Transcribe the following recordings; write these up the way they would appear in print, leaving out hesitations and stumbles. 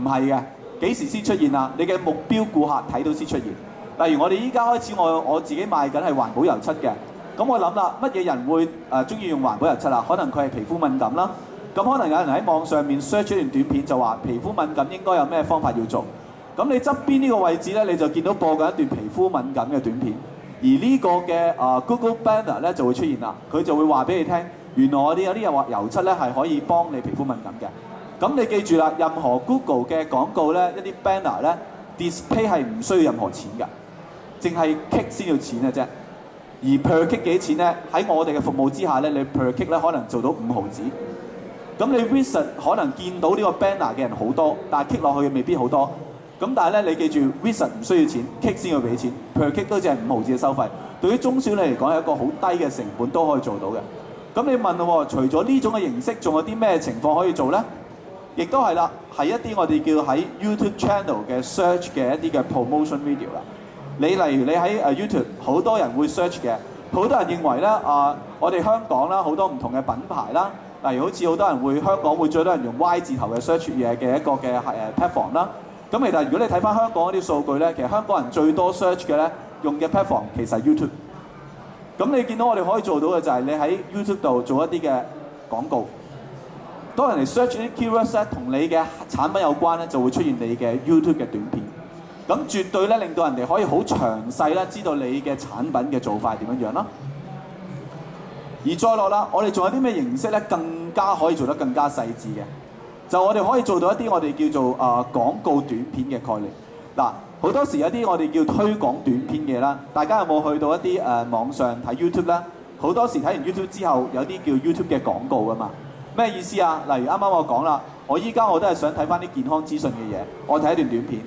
係嘅，幾時先出現啊？你嘅目標顧客睇到先出現。例如我哋依家開始，我自己賣緊係環保油漆嘅。咁我諗啦，乜嘢人會中意用環保油漆啊？可能佢係皮膚敏感啦。咁可能有人喺網上面 search 一段短片，就話皮膚敏感應該有咩方法要做。咁你側邊呢個位置咧，你就見到播緊一段皮膚敏感嘅短片。而呢個嘅Google Banner 咧就會出現啦，佢就會話俾你聽，原來我哋有啲人話油漆咧係可以幫你皮膚敏感嘅。咁你記住啦，任何 Google 嘅廣告咧，一啲 banner 咧 display 係唔需要任何錢㗎，淨係 click 先要錢嘅啫。而 per click 幾錢咧？喺我哋嘅服務之下咧，你 per click 咧可能做到5毫子。咁你 visit 可能見到呢個 banner 嘅人好多，但係 click 落去嘅未必好多。咁但係咧，你記住 visit 唔需要錢 ，click 先要俾錢 ，per click 都只係5毫子嘅收費。對於中小企嚟講係一個好低嘅成本都可以做到嘅。咁你問喎，除咗呢種嘅形式，仲有啲咩情況可以做咧？亦都係啦，係一啲我哋叫喺 YouTube channel 嘅 search 嘅一啲嘅 promotion video 啦。你例如你喺YouTube 好多人會 search 嘅，好多人認為咧我哋香港啦好多唔同嘅品牌啦，例如好似好多人會香港會最多人用 Y 字頭嘅 search 嘢嘅一個嘅platform 啦。咁其實如果你睇翻香港嗰啲數據咧，其實香港人最多 search 嘅咧用嘅 platform 其實係 YouTube。咁你見到我哋可以做到嘅就係你喺 YouTube 度做一啲嘅廣告。當人哋 search 啲 keywords 咧同你嘅產品有關咧，就會出現你嘅 YouTube 嘅短片。咁絕對咧令到人哋可以好詳細咧知道你嘅產品嘅做法係點樣樣啦。而再落啦，我哋仲有啲咩形式咧更加可以做得更加細緻嘅？就我哋可以做到一啲我哋叫做廣告短片嘅概念。嗱，好多時有啲我哋叫推廣短片嘅啦，大家有冇去到一啲網上睇 YouTube 咧？好多時睇完 YouTube 之後，有啲叫 YouTube 嘅廣告噶嘛。咩意思啊？例如啱啱我講啦，我依家我都係想睇翻啲健康資訊嘅嘢，我睇一段短片。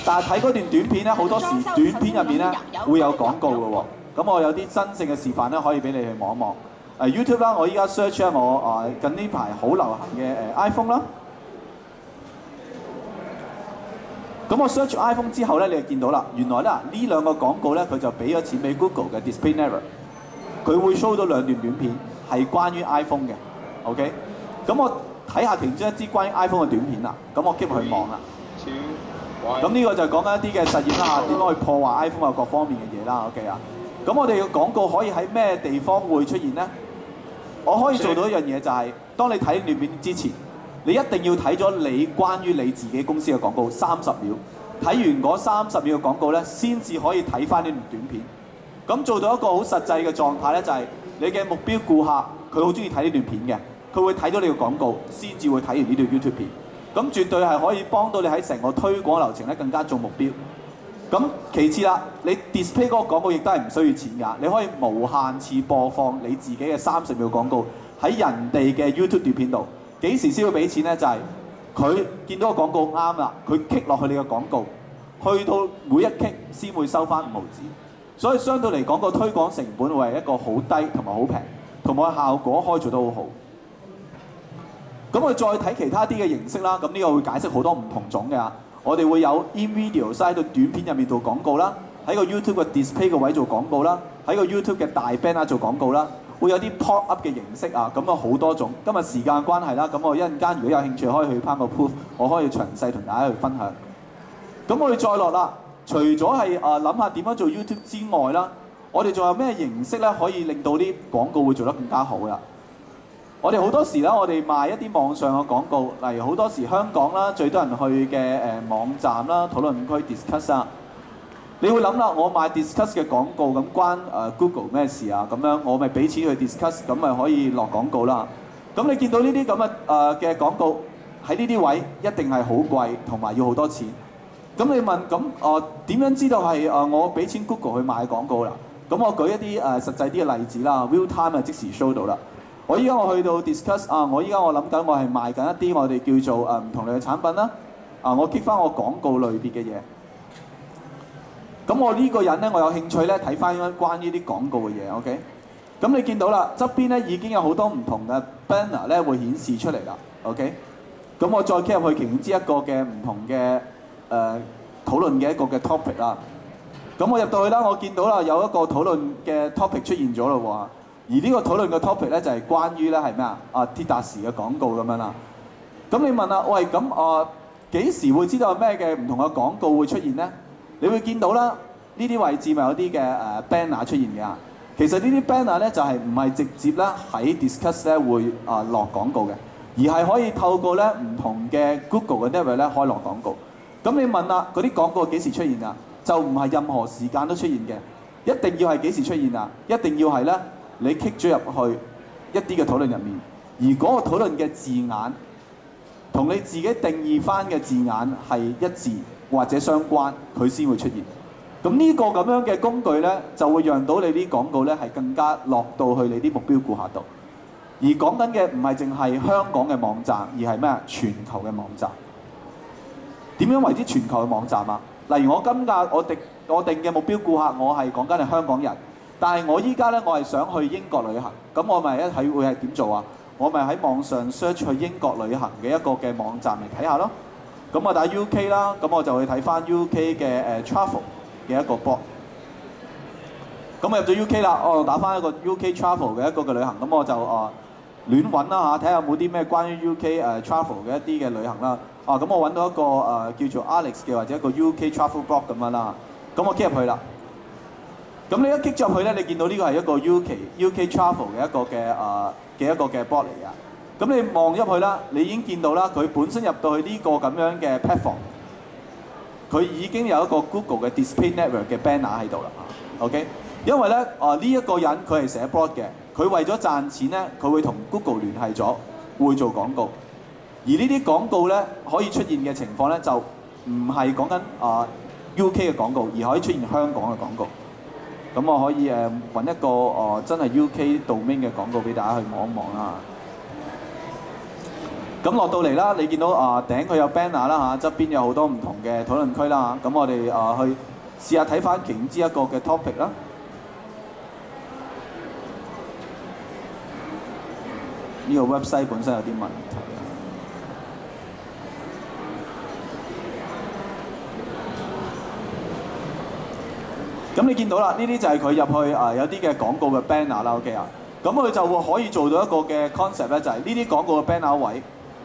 但係睇嗰段短片咧，好多時短片入面咧會有廣告嘅喎。咁我有啲真正嘅示範咧，可以俾你去望一望。YouTube 啦，我依家 search 咧我近呢排好流行嘅iPhone 啦。咁我 search iPhone 之後咧，你就見到啦，原來咧呢兩個廣告咧，佢就俾咗錢俾 Google 嘅 Display Network， 佢會 show 到兩段短片係關於 iPhone 嘅。OK， 咁我睇下其中一支關於 iPhone 嘅短片啦。咁我 keep 去望啦。咁呢個就講緊一啲嘅實驗啦，點樣去破壞 iPhone 啊各方面嘅嘢啦。OK 啊，咁我哋嘅廣告可以喺咩地方會出現咧？我可以做到一樣嘢就係，當你睇短片之前，你一定要睇咗你關於你自己公司嘅廣告30秒，睇完嗰30秒嘅廣告咧，先至可以睇翻呢段短片。咁做到一個好實際嘅狀態咧，就係你嘅目標顧客佢好中意睇呢段片嘅，佢會睇到你嘅廣告，先至會睇完呢段 YouTube 片。咁絕對係可以幫到你喺成個推廣流程咧更加做目標。咁其次啦，你 display 嗰個廣告亦都係唔需要錢㗎，你可以無限次播放你自己嘅30秒廣告喺人哋嘅 YouTube 短片度。幾時先要俾錢咧？就係佢見到個廣告啱啦，佢 click 落去你嘅廣告，去到每一 click 先會收翻5毫子。所以相對嚟講，個推廣成本會係一個好低同埋好平，同埋效果可以做得好好。咁我再睇其他啲嘅形式啦，咁呢個會解釋好多唔同種嘅。我哋會有 in video 喺度短片入面做廣告啦，喺個 YouTube 嘅 display 個位做廣告啦，喺個 YouTube 嘅大 banner 做廣告啦，會有啲 pop up 嘅形式啊，咁啊好多種。今日時間關係啦，咁我一陣間如果有興趣可以去翻個 proof， 我可以詳細同大家去分享。咁我哋再落啦，除咗係諗下點樣做 YouTube 之外啦，我哋仲有咩形式咧可以令到啲廣告會做得更加好啦？我哋好多時咧，我哋賣一啲網上嘅廣告，例如好多時香港啦，最多人去嘅網站啦、討論區 Discuss 啊，你會諗啦，我賣 Discuss 嘅廣告咁關Google 咩事啊？咁樣我咪俾錢去 Discuss， 咁咪可以落廣告啦。咁你見到呢啲咁嘅廣告喺呢啲位一定係好貴，同埋要好多錢。咁你問咁點樣知道係我俾錢 Google 去買廣告啦？咁我舉一啲實際啲嘅例子啦 ，real time 即時 show 到啦。我依家我去到 Discuss 我依家我諗緊我係賣緊一啲我哋叫做唔同類嘅產品啦。我 keep 翻我廣告類別嘅嘢。咁我呢個人咧，我有興趣咧睇翻關於啲廣告嘅嘢 ，OK？ 咁你見到啦，側邊咧已經有好多唔同嘅 banner 咧會顯示出嚟啦 ，OK？ 咁我再 keep 入去其中之一個嘅唔同嘅討論嘅一個嘅 topic 啦。咁我入到去啦，我見到啦有一個討論嘅 topic 出現咗咯喎。而呢個討論嘅 topic 咧就係關於咧係咩啊？鐵達時嘅廣告咁樣啦。咁你問啦，喂咁幾時會知道咩嘅唔同嘅廣告會出現呢？你會見到啦，呢啲位置咪有啲嘅banner 出現嘅。其實呢啲 banner 咧就係唔係直接咧喺 Disqus 咧會落廣告嘅，而係可以透過咧唔同嘅 Google 嘅 network 咧開落廣告。咁你問啦，嗰啲廣告幾時出現啊？就唔係任何時間都出現嘅，一定要係幾時出現啊？一定要係咧你 click 咗入去一啲嘅討論入面，而嗰個討論嘅字眼同你自己定義翻嘅字眼係一致或者相關，佢先會出現。咁呢個咁樣嘅工具咧，就會讓到你啲廣告咧係更加落到去你啲目標顧客度。而講緊嘅唔係淨係香港嘅網站，而係咩啊？全球嘅網站。點樣為之全球嘅網站啊？例如我今屆我定嘅目標顧客，我係講緊係香港人，但係我依家咧我係想去英國旅行，咁我咪會係點做啊？我咪喺網上 search 去英國旅行嘅一個嘅網站嚟睇下咯。咁我打 UK 啦，咁我就去睇翻 UK 嘅travel 嘅一個 blog。咁我入咗 UK 啦，我打翻一個 UK travel 嘅一個嘅旅行，咁我就亂揾啦嚇，睇下有冇啲咩關於 UK travel 嘅一啲嘅旅行啦。咁我揾到一個叫做 Alex 嘅或者一個 UK travel blog 咁樣啦。咁我 click 入去啦。咁你一 click 咗入去咧，你見到呢個係一個 UK travel 嘅一個嘅 blog 嚟㗎。咁你望入去啦，你已經見到啦，佢本身入到去呢個咁樣嘅 platform， 佢已經有一個 Google 嘅 Display Network 嘅 banner 喺度啦。OK， 因為咧呢一個人佢係寫 blog 嘅，佢為咗賺錢咧，佢會同 Google 聯繫咗，會做廣告。而呢啲廣告咧可以出現嘅情況咧，就唔係講緊UK 嘅廣告，而可以出現香港嘅廣告。咁我可以揾一個真係 UK domain 嘅廣告俾大家去望一望啦。咁落到嚟啦，你見到頂佢有 banner 啦嚇，側邊有好多唔同嘅討論區啦嚇。咁我哋去試下睇翻其中之一個嘅 topic 啦。呢個 website 本身有啲問題。咁你見到啦，呢啲就係佢入去有啲嘅廣告嘅 banner 啦 ，OK 啊。咁佢就會可以做到一個嘅 concept 咧，就係呢啲廣告嘅 banner 位，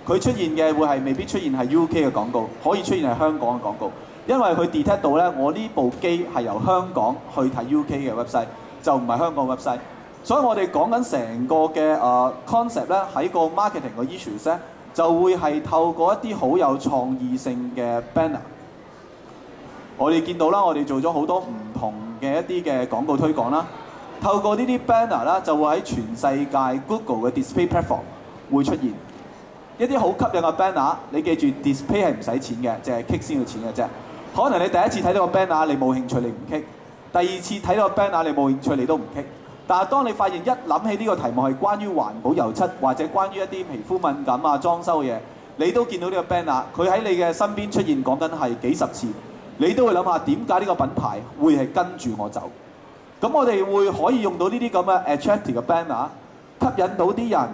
佢出現嘅會係未必出現係 UK 嘅廣告，可以出現係香港嘅廣告，因為佢 detect 到咧，我呢部機係由香港去睇 UK 嘅 website， 就唔係香港 website。所以我哋講緊成個嘅concept 咧，喺個 marketing 嘅 issues 咧，就會係透過一啲好有創意性嘅 banner。我哋見到啦，我哋做咗好多唔同嘅一啲嘅廣告推廣啦。透過呢啲 banner 啦，就會喺全世界 Google 嘅 display platform 會出現一啲好吸引嘅 banner。你記住 display 係唔使錢嘅，淨係 click 先要錢嘅啫。可能你第一次睇到個 banner 你冇興趣，你唔 click；第二次睇到個 banner 你冇興趣，你都唔 click。但係當你發現一諗起呢個題目係關於環保油漆或者關於一啲皮膚敏感啊裝修嘅嘢，你都見到呢個 banner， 佢喺你嘅身邊出現，講緊係幾十次。你都會諗下點解呢個品牌會係跟住我走？咁我哋會可以用到呢啲咁嘅 attractive 嘅 banner， 吸引到啲人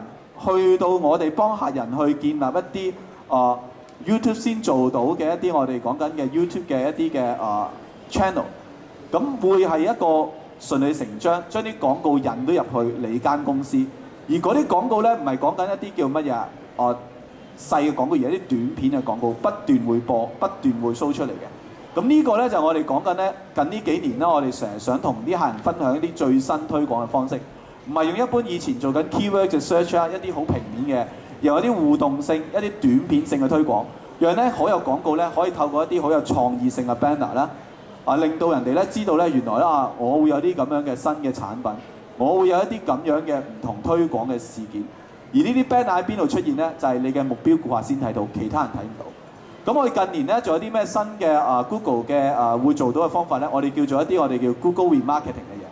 去到我哋幫客人去建立一啲YouTube 先做到嘅一啲我哋講緊嘅 YouTube 嘅一啲嘅channel， 咁會係一個順理成章將啲廣告引到入去你間公司，而嗰啲廣告咧唔係講緊一啲叫乜嘢細嘅廣告，而係啲短片嘅廣告，不斷會播，不斷會 show 出嚟嘅。咁呢個咧就我哋講緊咧近呢幾年啦，我哋成日想同啲客人分享一啲最新推廣嘅方式，唔係用一般以前做緊 keyword 嘅 search 啊，一啲好平面嘅，又有啲互動性、一啲短片性嘅推廣，讓咧好有廣告咧可以透過一啲好有創意性嘅 banner 啦，令到人哋咧知道咧原來啦我會有啲咁樣嘅新嘅產品，我會有一啲咁樣嘅唔同推廣嘅事件，而呢啲 banner 喺邊度出現咧？就係你嘅目標顧客先睇到，其他人睇唔到。咁我哋近年咧仲有啲咩新嘅Google 嘅會做到嘅方法咧？我哋叫做一啲我哋叫 Google Remarketing 嘅嘢。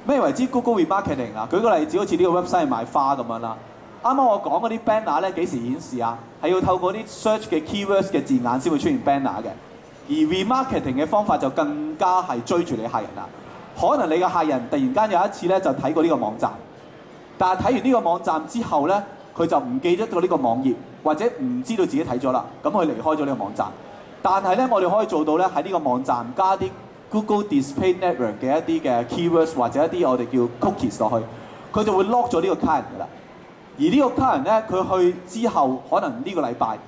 咩為之 Google Remarketing 啊？舉個例子，好似呢個 website 賣花咁樣啦。啱啱我講嗰啲 banner 咧幾時顯示啊？係要透過啲 search 嘅 keywords 嘅字眼先會出現 banner 嘅。而 remarketing 嘅方法就更加係追住你客人啦。可能你嘅客人突然間有一次咧就睇過呢個網站，但係睇完呢個網站之後咧，佢就唔記得咗呢個網頁，或者唔知道自己睇咗啦，咁佢離開咗呢個網站。但係咧，我哋可以做到咧喺呢個網站加啲 Google Display Network 嘅一啲嘅 keywords 或者一啲我哋叫 cookies 落去，佢就會 lock 咗呢個客人㗎啦。而呢個客人咧，佢去之後可能呢個禮拜，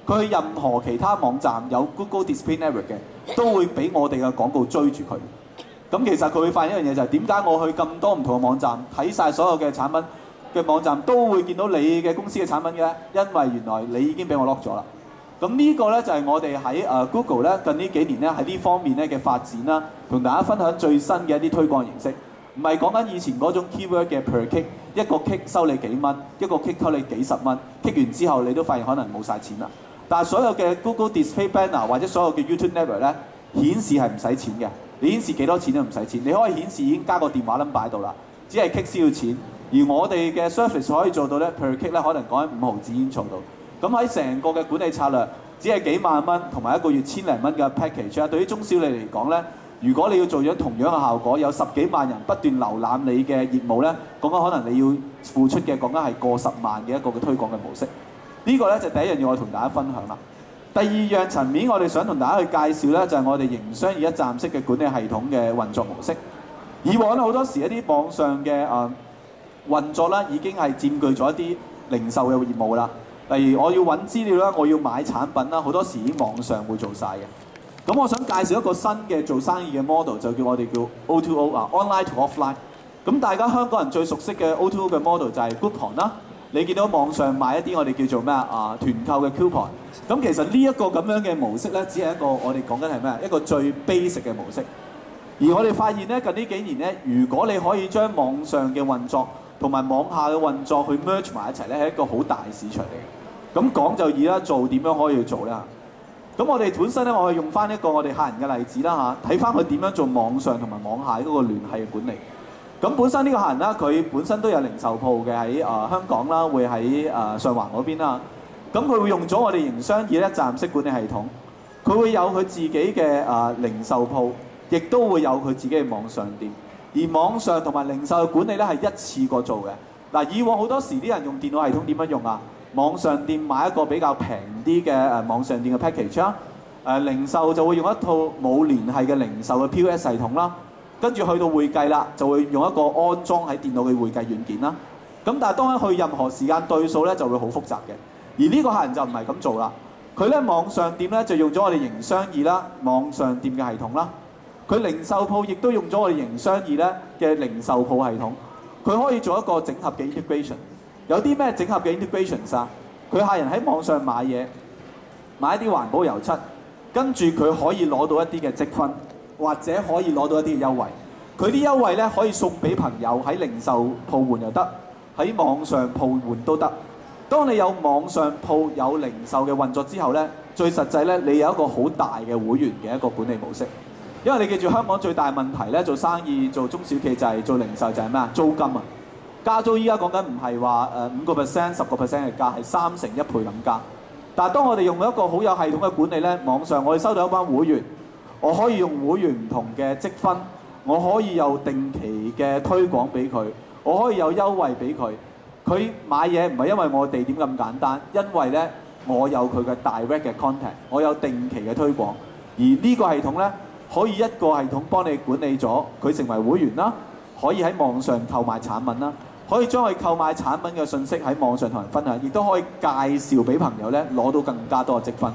佢去任何其他網站有 Google Display Network 嘅，都會俾我哋嘅廣告追住佢。咁其實佢會發現一樣嘢就係點解我去咁多唔同嘅網站睇晒所有嘅產品嘅網站都會見到你嘅公司嘅產品嘅，因為原來你已經俾我 lock 咗啦。咁呢個咧就係我哋喺Google 咧近呢幾年咧喺呢方面咧嘅發展啦，同大家分享最新嘅一啲推廣形式，唔係講緊以前嗰種 keyword 嘅 per click， 一個 click 收你幾蚊，一個 click 收你幾十蚊，click 完之後你都發現可能冇晒錢啦。但係所有嘅 Google Display Banner 或者所有嘅 YouTube Network 咧顯示係唔使錢嘅，你顯示幾多錢都唔使錢，你可以顯示已經加個電話 number 喺度啦，只係 click 先要錢。而我哋嘅 service 可以做到咧 per click 咧可能講緊5毫子已經做到。咁喺成個嘅管理策略，只係幾萬蚊同埋一個月1000零蚊嘅 package 啊！對於中小利嚟講咧，如果你要做咗同樣嘅效果，有10幾萬人不斷瀏覽你嘅業務咧，講緊可能你要付出嘅講緊係過10萬嘅一個嘅推廣嘅模式。呢個咧就第一樣嘢我同大家分享啦。第二樣層面我哋想同大家去介紹咧，就係我哋營商易一站式嘅管理系統嘅運作模式。以往咧好多時一啲網上嘅運作啦，已經係佔據咗一啲零售嘅業務啦。例如我要揾資料啦，我要買產品啦，好多時已經網上會做晒嘅。咁我想介紹一個新嘅做生意嘅 model， 就叫我哋叫 O2O 啊 ，online to offline。咁大家香港人最熟悉嘅 O2O 嘅 model 就係 Groupon 啦。你見到網上買一啲我哋叫做咩團購嘅 coupon。咁其實呢一個咁樣嘅模式咧，只係一個我哋講緊係咩？一個最 basic 嘅模式。而我哋發現咧，近呢幾年咧，如果你可以將網上嘅運作同埋網下嘅運作去 merge 埋一齊咧，係一個好大市場嚟嘅。咁講就易啦，做點樣可以去做咧？咁我哋本身咧，我係用翻一個我哋客人嘅例子啦嚇，睇翻佢點樣做網上同埋網下嗰個聯繫嘅管理。咁本身呢個客人啦，佢本身都有零售鋪嘅喺香港啦，會喺上環嗰邊啦。咁佢會用咗我哋營商易一站式管理系統，佢會有佢自己嘅零售鋪，亦都會有佢自己嘅網上店。而網上同埋零售嘅管理咧係一次過做嘅。嗱，以往好多時啲人用電腦系統點樣用啊？網上店買一個比較平啲嘅網上店嘅 package 啦，零售就會用一套冇聯繫嘅零售嘅 POS 系統啦，跟住去到會計啦，就會用一個安裝喺電腦嘅會計軟件啦。咁但係當去任何時間對數咧就會好複雜嘅，而呢個客人就唔係咁做啦。佢咧網上店咧就用咗我哋營商易啦網上店嘅系統啦，佢零售鋪亦都用咗我哋營商易咧嘅零售鋪系統，佢可以做一個整合嘅 integration。有啲咩整合嘅 integrations 啊？佢客人喺網上買嘢，買一啲環保油漆，跟住佢可以攞到一啲嘅積分，或者可以攞到一啲嘅優惠。佢啲優惠咧可以送俾朋友喺零售鋪換又得，喺網上鋪換都得。當你有網上鋪有零售嘅運作之後咧，最實際咧你有一個好大嘅會員嘅一個管理模式。因為你記住香港最大問題咧，做生意做中小企就係做零售就係咩啊？租金啊！加租依家講緊唔係話5% 10% 嘅加，係3成1倍咁加。但係當我哋用一個好有系統嘅管理咧，網上我哋收到一班會員，我可以用會員唔同嘅積分，我可以有定期嘅推廣俾佢，我可以有優惠俾佢。佢買嘢唔係因為我地點咁簡單，因為咧我有佢嘅 direct 嘅 contact， 我有定期嘅推廣。而呢個系統咧可以一個系統幫你管理咗，佢成為會員啦，可以喺網上購買產品啦。可以將佢購買產品嘅信息喺網上同人分享，亦都可以介紹俾朋友咧攞到更加多嘅積分。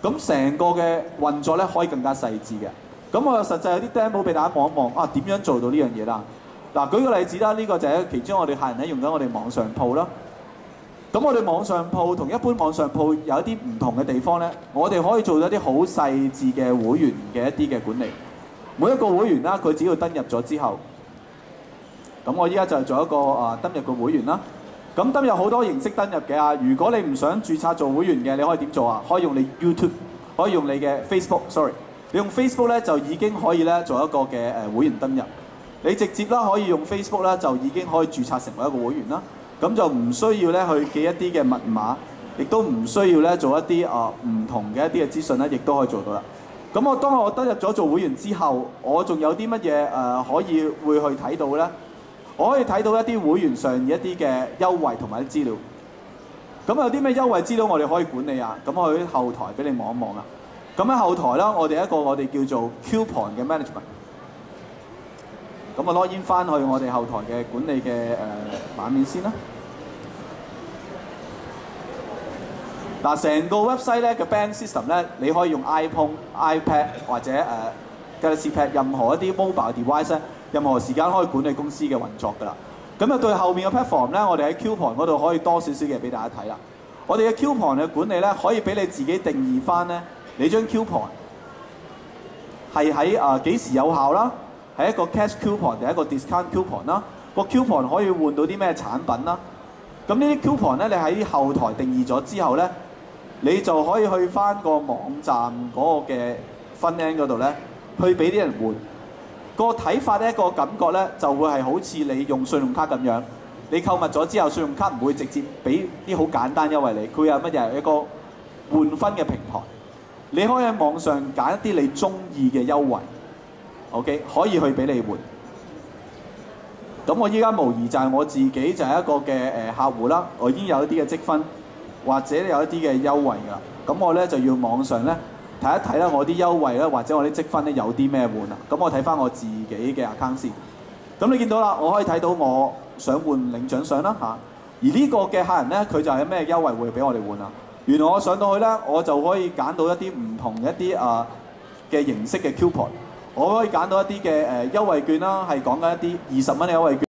咁成個嘅運作咧可以更加細緻嘅。咁我實際有啲 demo 俾大家望一望啊，點樣做到呢樣嘢啦？嗱，舉個例子啦，呢個就係其中我哋客人咧用緊我哋網上鋪啦。咁我哋網上鋪同一般網上鋪有一啲唔同嘅地方咧，我哋可以做到一啲好細緻嘅會員嘅一啲嘅管理。每一個會員啦，佢只要登入咗之後。咁我依家就做一個登入嘅會員啦。咁登入好多形式登入嘅啊。如果你唔想註冊做會員嘅，你可以點做啊？可以用你 YouTube， 可以用你嘅 Facebook。sorry， 你用 Facebook 咧就已經可以咧做一個嘅會員登入。你直接啦可以用 Facebook 啦就已經可以註冊成為一個會員啦。咁就唔需要咧去記一啲嘅密碼，亦都唔需要咧做一啲唔同嘅一啲嘅資訊咧，亦都可以做到啦。咁當我登入咗做會員之後，我仲有啲乜嘢可以會去睇到咧？我可以睇到一啲會員上一啲嘅優惠同埋啲資料。咁有啲咩優惠資料我哋可以管理啊？咁我去後台俾你望一望啦。咁喺後台啦，我哋一個我哋叫做 coupon 嘅 management。咁我 login 翻去我哋後台嘅管理嘅版面先啦。嗱，成個 website 咧嘅 band system 咧，你可以用 iPhone、iPad 或者Galaxy Pad 任何一啲 mobile device 咧，任何時間可以管理公司嘅運作㗎啦。咁啊對後面嘅 platform 咧，我哋喺 Coupon 嗰度可以多少少嘅俾大家睇啦。我哋嘅 Coupon 嘅管理咧，可以俾你自己定義翻咧，你張 Coupon 係喺幾時有效啦，係一個 cash coupon 定係一個 discount coupon 啦，個 coupon 可以換到啲咩產品啦。咁呢啲 coupon 咧，你喺後台定義咗之後咧，你就可以去翻個網站嗰個嘅 front end 嗰度咧，去俾啲人換。個睇法咧，個感覺咧，就會係好似你用信用卡咁樣。你購物咗之後，信用卡唔會直接俾啲好簡單優惠你，佢有乜嘢一個換分嘅平台。你可以喺網上揀一啲你中意嘅優惠 ，OK， 可以去俾你換。咁我依家無疑就係我自己就係一個嘅客戶啦，我已經有一啲嘅積分，或者有一啲嘅優惠㗎啦。咁我咧就要網上咧睇一睇啦，我啲優惠咧或者我啲積分咧有啲咩換啊？咁我睇翻我自己嘅 account 先。咁你見到啦，我可以睇到我想換領獎相啦嚇。而呢個嘅客人咧，佢就係咩優惠會俾我哋換啊？原來我上到去咧，我就可以揀到一啲唔同一啲嘅形式嘅 coupon，我可以揀到一啲嘅優惠券啦，係講緊一啲20蚊嘅優惠券。